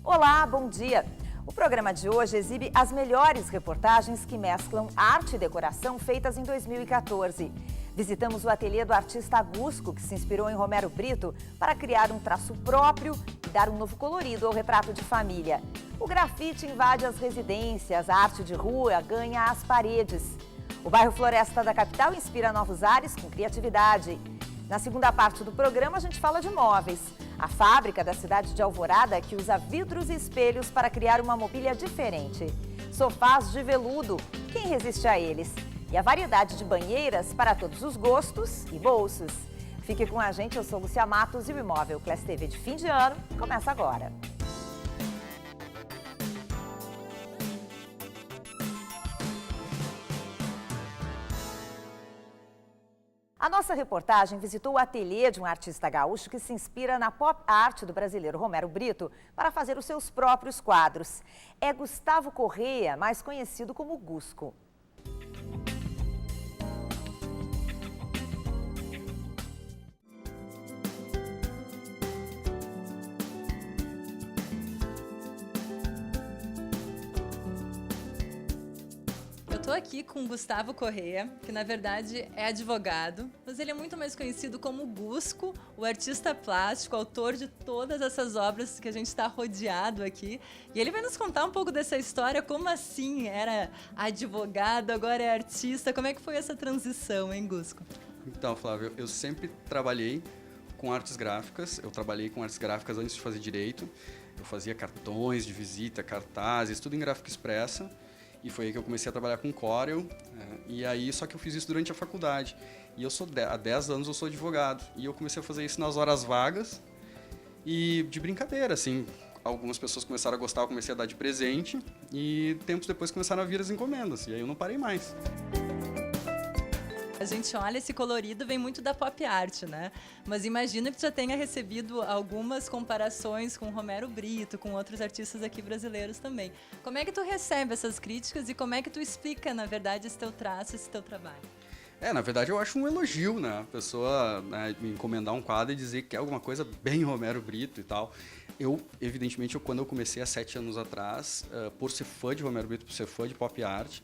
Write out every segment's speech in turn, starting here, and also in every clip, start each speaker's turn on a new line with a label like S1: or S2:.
S1: Olá, bom dia! O programa de hoje exibe as melhores reportagens que mesclam arte e decoração feitas em 2014. Visitamos o ateliê do artista Gusco, que se inspirou em Romero Brito para criar um traço próprio e dar um novo colorido ao retrato de família. O grafite invade as residências, a arte de rua ganha as paredes. O bairro Floresta da capital inspira novos ares com criatividade. Na segunda parte do programa, a gente fala de móveis. A fábrica da cidade de Alvorada, que usa vidros e espelhos para criar uma mobília diferente. Sofás de veludo, quem resiste a eles? E a variedade de banheiras para todos os gostos e bolsos. Fique com a gente, eu sou Lúcia Matos e o Imóvel Class TV de fim de ano começa agora. A nossa reportagem visitou o ateliê de um artista gaúcho que se inspira na pop art do brasileiro Romero Brito para fazer os seus próprios quadros. É Gustavo Correia, mais conhecido como Gusco.
S2: Estou aqui com o Gustavo Correia, que na verdade é advogado, mas ele é muito mais conhecido como Gusco, o artista plástico, autor de todas essas obras que a gente está rodeado aqui. E ele vai nos contar um pouco dessa história, como assim era advogado, agora é artista, como é que foi essa transição, hein, Gusco?
S3: Então, Flávio, eu sempre trabalhei com artes gráficas, eu trabalhei com artes gráficas antes de fazer direito, eu fazia cartões de visita, cartazes, tudo em gráfica expressa. E foi aí que eu comecei a trabalhar com Corel, e aí só que eu fiz isso durante a faculdade. E há 10 anos eu sou advogado, e eu comecei a fazer isso nas horas vagas e de brincadeira, assim. Algumas pessoas começaram a gostar, eu comecei a dar de presente, e tempos depois começaram a vir as encomendas, e aí eu não parei mais.
S2: A gente olha esse colorido, vem muito da pop art, né? Mas imagino que tu já tenha recebido algumas comparações com Romero Brito, com outros artistas aqui brasileiros também. Como é que tu recebe essas críticas e como é que tu explica, na verdade, esse teu traço, esse teu trabalho?
S3: Na verdade eu acho um elogio, né? A pessoa, né, me encomendar um quadro e dizer que é alguma coisa bem Romero Brito e tal. Evidentemente, quando eu comecei há 7 anos atrás, por ser fã de Romero Brito, por ser fã de pop art,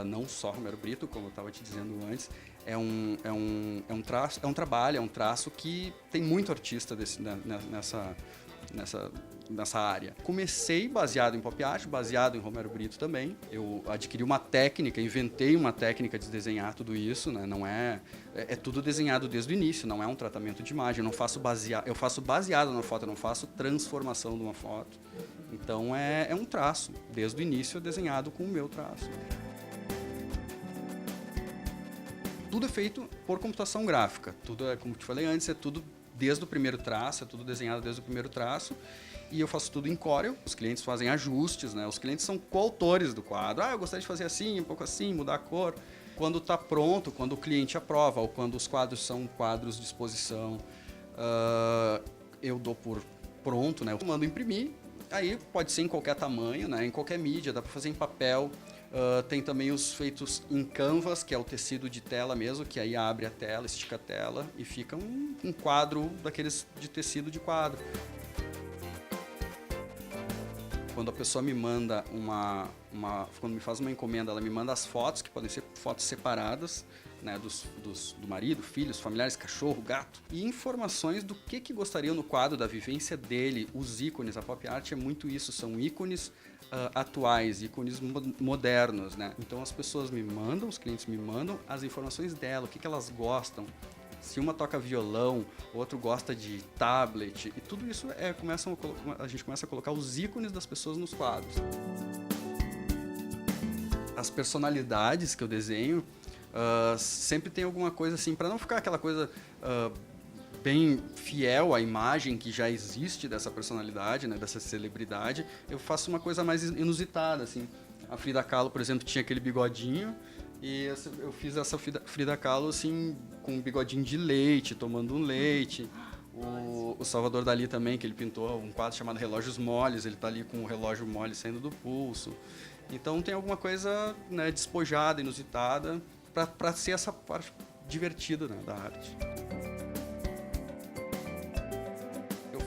S3: não só Romero Brito, como eu estava te dizendo antes, é um trabalho, é um traço que tem muito artista nessa área. Comecei baseado em pop art, baseado em Romero Brito também. Eu adquiri uma técnica, inventei uma técnica de desenhar tudo isso, né? Não é tudo desenhado desde o início, não é um tratamento de imagem. Eu faço baseado na foto, eu não faço transformação de uma foto. Então é um traço, desde o início desenhado com o meu traço. Tudo é feito por computação gráfica. Tudo é, como te falei antes, é tudo desde o primeiro traço, é tudo desenhado desde o primeiro traço. E eu faço tudo em Corel. Os clientes fazem ajustes, né? Os clientes são coautores do quadro. Eu gostaria de fazer assim, um pouco assim, mudar a cor. Quando está pronto, quando o cliente aprova, ou quando os quadros são quadros de exposição, eu dou por pronto, né? Eu mando imprimir. Aí pode ser em qualquer tamanho, né? Em qualquer mídia, dá para fazer em papel. Tem também os feitos em canvas, que é o tecido de tela mesmo, que aí abre a tela, estica a tela e fica um quadro daqueles de tecido de quadro. Quando a pessoa me manda quando me faz uma encomenda, ela me manda as fotos, que podem ser fotos separadas, né, do marido, filhos, familiares, cachorro, gato, e informações do que gostariam no quadro, da vivência dele, os ícones. A pop art é muito isso, são ícones atuais, ícones modernos, né? Então as pessoas me mandam, os clientes me mandam as informações dela, o que elas gostam. Se uma toca violão, outro gosta de tablet, e tudo isso a gente começa a colocar os ícones das pessoas nos quadros. As personalidades que eu desenho sempre tem alguma coisa assim, para não ficar aquela coisa bem fiel à imagem que já existe dessa personalidade, né, dessa celebridade, eu faço uma coisa mais inusitada, assim. A Frida Kahlo, por exemplo, tinha aquele bigodinho, e eu fiz essa Frida Kahlo assim, com um bigodinho de leite, tomando um leite. O Salvador Dalí também, que ele pintou um quadro chamado Relógios Moles, ele está ali com o relógio mole saindo do pulso. Então tem alguma coisa, né, despojada, inusitada, para ser essa parte divertida, né, da arte.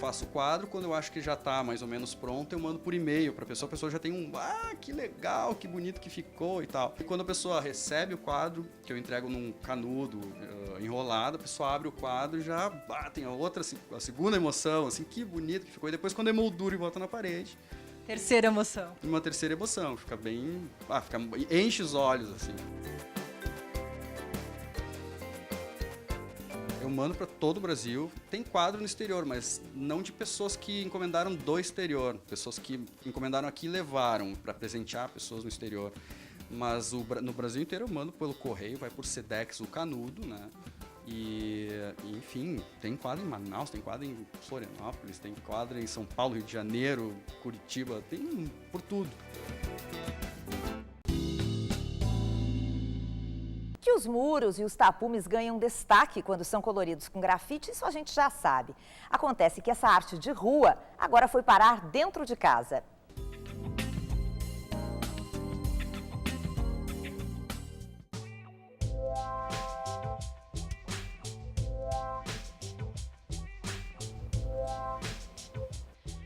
S3: faço o quadro, quando eu acho que já está mais ou menos pronto, eu mando por e-mail para a pessoa já tem que legal, que bonito que ficou e tal. E quando a pessoa recebe o quadro, que eu entrego num canudo enrolado, a pessoa abre o quadro e já tem a segunda emoção, assim, que bonito que ficou. E depois quando emoldura e bota na parede,
S2: Terceira emoção.
S3: uma terceira emoção, fica bem, enche os olhos, assim. Eu mando para todo o Brasil. Tem quadro no exterior, mas não de pessoas que encomendaram do exterior. Pessoas que encomendaram aqui e levaram para presentear pessoas no exterior. Mas no Brasil inteiro eu mando pelo correio, vai por Sedex, o canudo, né? E, enfim, tem quadro em Manaus, tem quadro em Florianópolis, tem quadro em São Paulo, Rio de Janeiro, Curitiba, tem por tudo.
S1: Que os muros e os tapumes ganham destaque quando são coloridos com grafite, isso a gente já sabe. Acontece que essa arte de rua agora foi parar dentro de casa.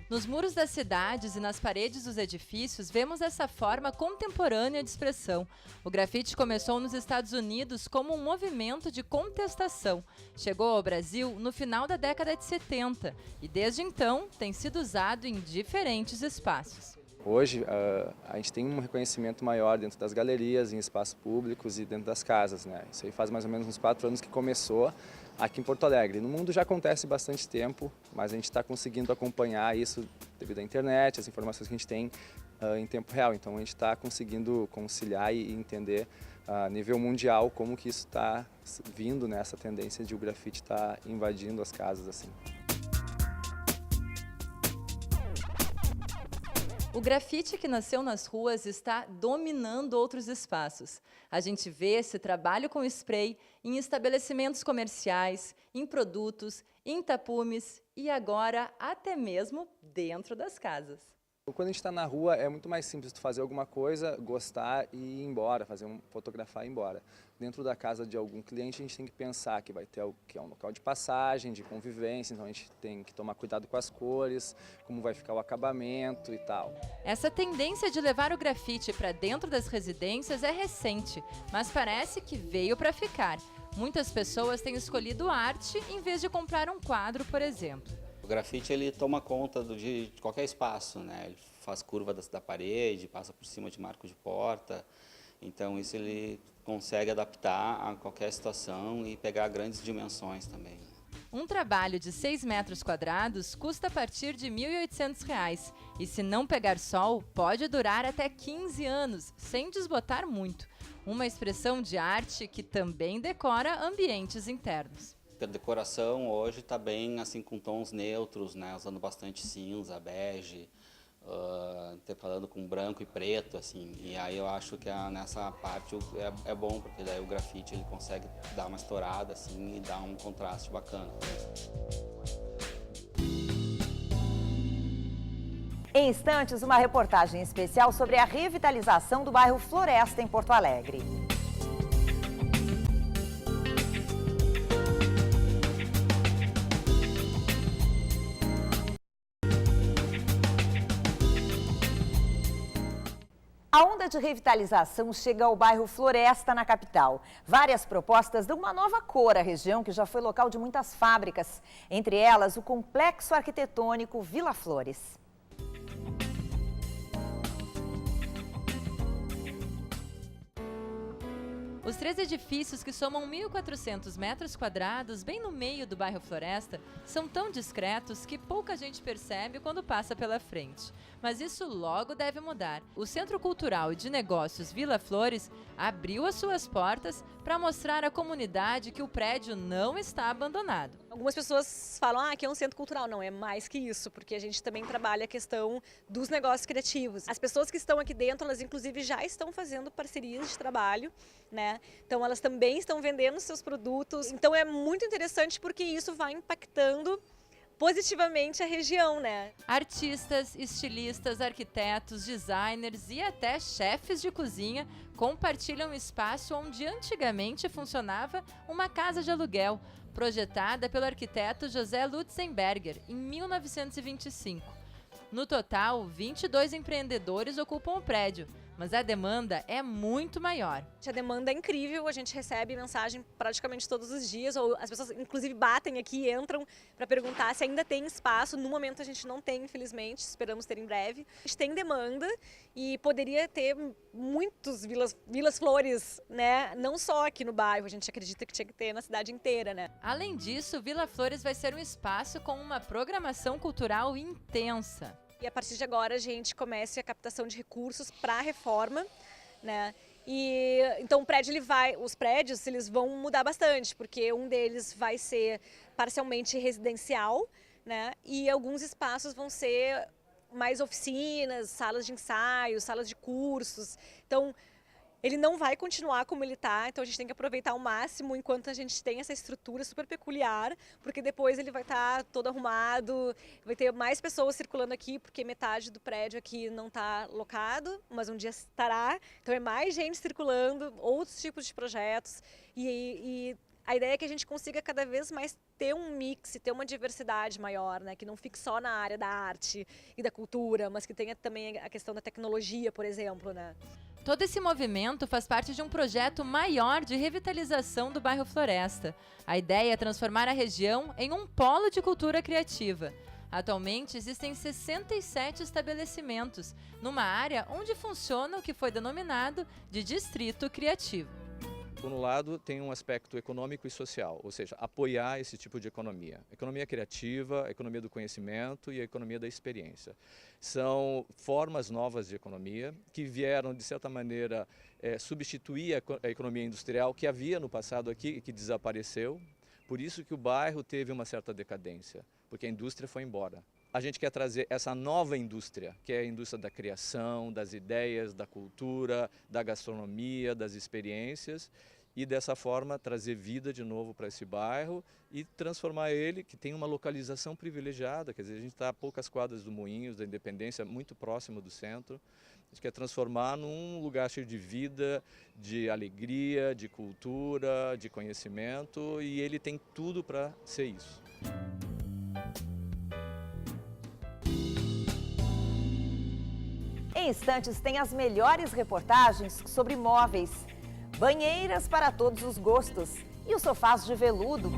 S2: Nos muros das cidades e nas paredes dos edifícios, vemos essa forma contemporânea de expressão. O grafite começou nos Estados Unidos como um movimento de contestação. Chegou ao Brasil no final da década de 70 e, desde então, tem sido usado em diferentes espaços.
S4: Hoje, a gente tem um reconhecimento maior dentro das galerias, em espaços públicos e dentro das casas, né? Isso aí faz mais ou menos uns 4 anos que começou aqui em Porto Alegre. No mundo já acontece bastante tempo, mas a gente está conseguindo acompanhar isso devido à internet, as informações que a gente tem em tempo real. Então a gente está conseguindo conciliar e entender a nível mundial como que isso está vindo, né? Essa tendência de o grafite estar invadindo as casas, assim.
S2: O grafite que nasceu nas ruas está dominando outros espaços. A gente vê esse trabalho com spray em estabelecimentos comerciais, em produtos, em tapumes e agora até mesmo dentro das casas.
S4: Quando a gente está na rua é muito mais simples tu fazer alguma coisa, gostar e ir embora, fotografar e ir embora. Dentro da casa de algum cliente a gente tem que pensar que vai ter algo que é um local de passagem, de convivência, então a gente tem que tomar cuidado com as cores, como vai ficar o acabamento e tal.
S2: Essa tendência de levar o grafite para dentro das residências é recente, mas parece que veio para ficar. Muitas pessoas têm escolhido arte em vez de comprar um quadro, por exemplo.
S5: O grafite ele toma conta de qualquer espaço, né? Ele faz curva da parede, passa por cima de marco de porta, então isso ele consegue adaptar a qualquer situação e pegar grandes dimensões também.
S2: Um trabalho de 6 metros quadrados custa a partir de R$ 1.800 e, se não pegar sol, pode durar até 15 anos, sem desbotar muito. Uma expressão de arte que também decora ambientes internos.
S5: A decoração hoje está bem assim com tons neutros, né? Usando bastante cinza, bege, intercalando com branco e preto, assim. E aí eu acho que nessa parte é bom, porque daí o grafite ele consegue dar uma estourada assim e dar um contraste bacana.
S1: Em instantes, uma reportagem especial sobre a revitalização do bairro Floresta, em Porto Alegre. A onda de revitalização chega ao bairro Floresta, na capital. Várias propostas dão uma nova cor à região, que já foi local de muitas fábricas. Entre elas, o complexo arquitetônico Vila Flores.
S2: Os 3 edifícios, que somam 1.400 metros quadrados, bem no meio do bairro Floresta, são tão discretos que pouca gente percebe quando passa pela frente. Mas isso logo deve mudar. O Centro Cultural e de Negócios Vila Flores abriu as suas portas para mostrar à comunidade que o prédio não está abandonado.
S6: Algumas pessoas falam que é um centro cultural. Não, é mais que isso, porque a gente também trabalha a questão dos negócios criativos. As pessoas que estão aqui dentro, elas inclusive já estão fazendo parcerias de trabalho, né? Então elas também estão vendendo seus produtos. Então é muito interessante porque isso vai impactando positivamente a região, né?
S2: Artistas, estilistas, arquitetos, designers e até chefes de cozinha compartilham espaço onde antigamente funcionava uma casa de aluguel. projetada pelo arquiteto José Lutzenberger em 1925. No total, 22 empreendedores ocupam o prédio, mas a demanda é muito maior.
S6: A demanda é incrível, a gente recebe mensagem praticamente todos os dias, ou as pessoas inclusive batem aqui e entram para perguntar se ainda tem espaço. No momento a gente não tem, infelizmente, esperamos ter em breve. A gente tem demanda e poderia ter muitos Vilas Flores, né? Não só aqui no bairro, a gente acredita que tinha que ter na cidade inteira, né?
S2: Além disso, Vila Flores vai ser um espaço com uma programação cultural intensa.
S6: E a partir de agora a gente começa a captação de recursos para a reforma, né? E então os prédios eles vão mudar bastante, porque um deles vai ser parcialmente residencial, né? E alguns espaços vão ser mais oficinas, salas de ensaio, salas de cursos. Então ele não vai continuar como ele está, então a gente tem que aproveitar ao máximo enquanto a gente tem essa estrutura super peculiar, porque depois ele vai estar todo arrumado, vai ter mais pessoas circulando aqui, porque metade do prédio aqui não está locado, mas um dia estará, então é mais gente circulando, outros tipos de projetos, e a ideia é que a gente consiga cada vez mais ter um mix, ter uma diversidade maior, né? Que não fique só na área da arte e da cultura, mas que tenha também a questão da tecnologia, por exemplo, né?
S2: Todo esse movimento faz parte de um projeto maior de revitalização do bairro Floresta. A ideia é transformar a região em um polo de cultura criativa. Atualmente, existem 67 estabelecimentos, numa área onde funciona o que foi denominado de Distrito Criativo.
S4: Por um lado, tem um aspecto econômico e social, ou seja, apoiar esse tipo de economia. Economia criativa, a economia do conhecimento e a economia da experiência. São formas novas de economia que vieram, de certa maneira, substituir a economia industrial que havia no passado aqui e que desapareceu. Por isso que o bairro teve uma certa decadência, porque a indústria foi embora. A gente quer trazer essa nova indústria, que é a indústria da criação, das ideias, da cultura, da gastronomia, das experiências, e dessa forma trazer vida de novo para esse bairro e transformar ele, que tem uma localização privilegiada, quer dizer, a gente está a poucas quadras do Moinhos, da Independência, muito próximo do centro. A gente quer transformar num lugar cheio de vida, de alegria, de cultura, de conhecimento, e ele tem tudo para ser isso.
S1: Em instantes tem as melhores reportagens sobre móveis, banheiras para todos os gostos e os sofás de veludo.